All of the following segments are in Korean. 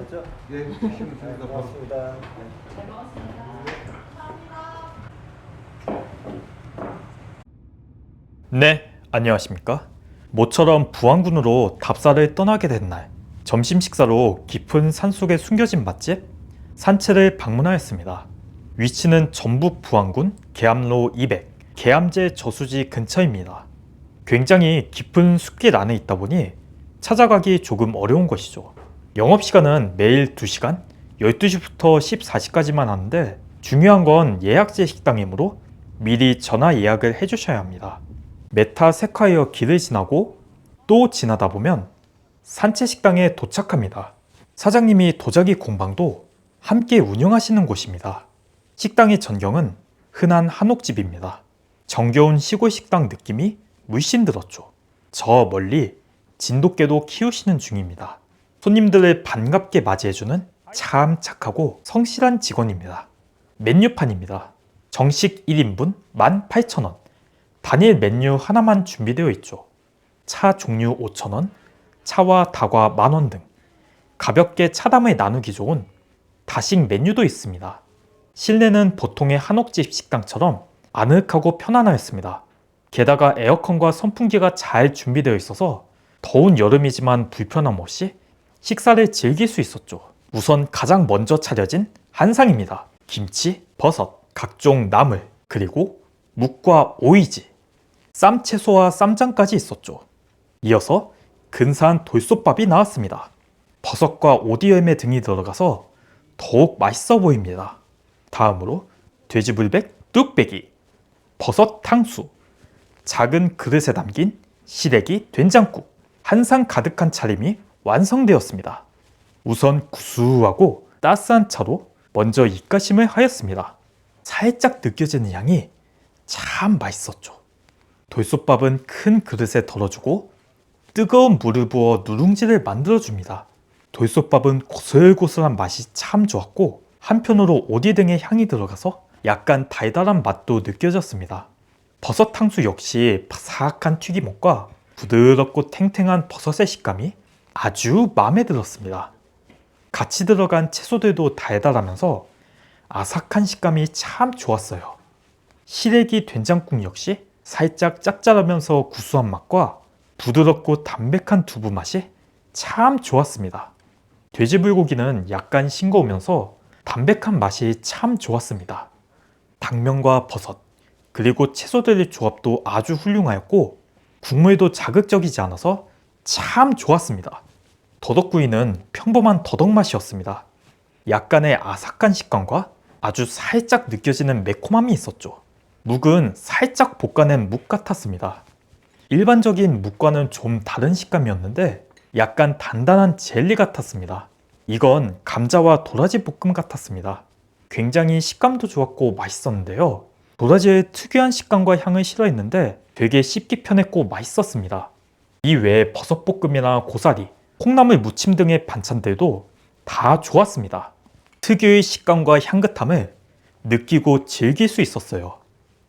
됐죠? 예, 주시면 됩니다. 바로. 고맙습니다. 잘 먹었습니다. 네, 안녕하십니까? 모처럼 부안군으로 답사를 떠나게 된 날, 점심 식사로 깊은 산속에 숨겨진 맛집 산채를 방문하였습니다. 위치는 전북 부안군 계암로 200 계암제 저수지 근처입니다. 굉장히 깊은 숲길 안에 있다 보니 찾아가기 조금 어려운 것이죠. 영업시간은 매일 2시간, 12시부터 14시까지만 하는데 중요한 건 예약제 식당이므로 미리 전화 예약을 해주셔야 합니다. 메타 세콰이어 길을 지나고 또 지나다 보면 산채 식당에 도착합니다. 사장님이 도자기 공방도 함께 운영하시는 곳입니다. 식당의 전경은 흔한 한옥집입니다. 정겨운 시골 식당 느낌이 물씬 들었죠. 저 멀리 진돗개도 키우시는 중입니다. 손님들을 반갑게 맞이해주는 참 착하고 성실한 직원입니다. 메뉴판입니다. 정식 1인분 18,000원, 단일 메뉴 하나만 준비되어 있죠. 차 종류 5,000원, 차와 다과 10,000원 등 가볍게 차담을 나누기 좋은 다식 메뉴도 있습니다. 실내는 보통의 한옥집 식당처럼 아늑하고 편안하였습니다. 게다가 에어컨과 선풍기가 잘 준비되어 있어서 더운 여름이지만 불편함 없이 식사를 즐길 수 있었죠. 우선 가장 먼저 차려진 한상입니다. 김치, 버섯, 각종 나물, 그리고 묵과 오이지, 쌈채소와 쌈장까지 있었죠. 이어서 근사한 돌솥밥이 나왔습니다. 버섯과 오디열매 등이 들어가서 더욱 맛있어 보입니다. 다음으로 돼지불백, 뚝배기, 버섯 탕수, 작은 그릇에 담긴 시래기 된장국, 한상 가득한 차림이 완성되었습니다. 우선 구수하고 따스한 차로 먼저 입가심을 하였습니다. 살짝 느껴지는 향이 참 맛있었죠. 돌솥밥은 큰 그릇에 덜어주고 뜨거운 물을 부어 누룽지를 만들어줍니다. 돌솥밥은 고슬고슬한 맛이 참 좋았고 한편으로 오디 등의 향이 들어가서 약간 달달한 맛도 느껴졌습니다. 버섯 탕수 역시 바삭한 튀김옷과 부드럽고 탱탱한 버섯의 식감이 아주 마음에 들었습니다. 같이 들어간 채소들도 달달하면서 아삭한 식감이 참 좋았어요. 시래기 된장국 역시 살짝 짭짤하면서 구수한 맛과 부드럽고 담백한 두부 맛이 참 좋았습니다. 돼지불고기는 약간 싱거우면서 담백한 맛이 참 좋았습니다. 당면과 버섯, 그리고 채소들의 조합도 아주 훌륭하였고 국물도 자극적이지 않아서 참 좋았습니다. 더덕구이는 평범한 더덕 맛이었습니다. 약간의 아삭한 식감과 아주 살짝 느껴지는 매콤함이 있었죠. 묵은 살짝 볶아낸 묵 같았습니다. 일반적인 묵과는 좀 다른 식감이었는데 약간 단단한 젤리 같았습니다. 이건 감자와 도라지 볶음 같았습니다. 굉장히 식감도 좋았고 맛있었는데요. 도라지의 특유한 식감과 향을 싫어했는데 되게 씹기 편했고 맛있었습니다. 이 외에 버섯볶음이나 고사리, 콩나물 무침 등의 반찬들도 다 좋았습니다. 특유의 식감과 향긋함을 느끼고 즐길 수 있었어요.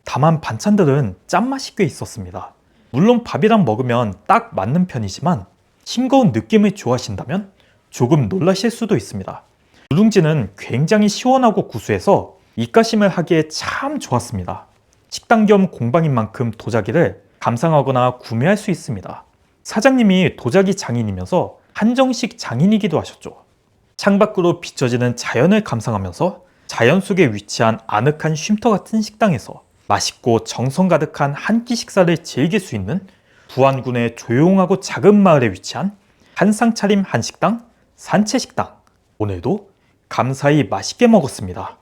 다만 반찬들은 짠맛이 꽤 있었습니다. 물론 밥이랑 먹으면 딱 맞는 편이지만 싱거운 느낌을 좋아하신다면 조금 놀라실 수도 있습니다. 누룽지는 굉장히 시원하고 구수해서 입가심을 하기에 참 좋았습니다. 식당 겸 공방인 만큼 도자기를 감상하거나 구매할 수 있습니다. 사장님이 도자기 장인이면서 한정식 장인이기도 하셨죠. 창밖으로 비춰지는 자연을 감상하면서 자연 속에 위치한 아늑한 쉼터 같은 식당에서 맛있고 정성 가득한 한 끼 식사를 즐길 수 있는 부안군의 조용하고 작은 마을에 위치한 한상 차림 한식당 산채식당. 오늘도 감사히 맛있게 먹었습니다.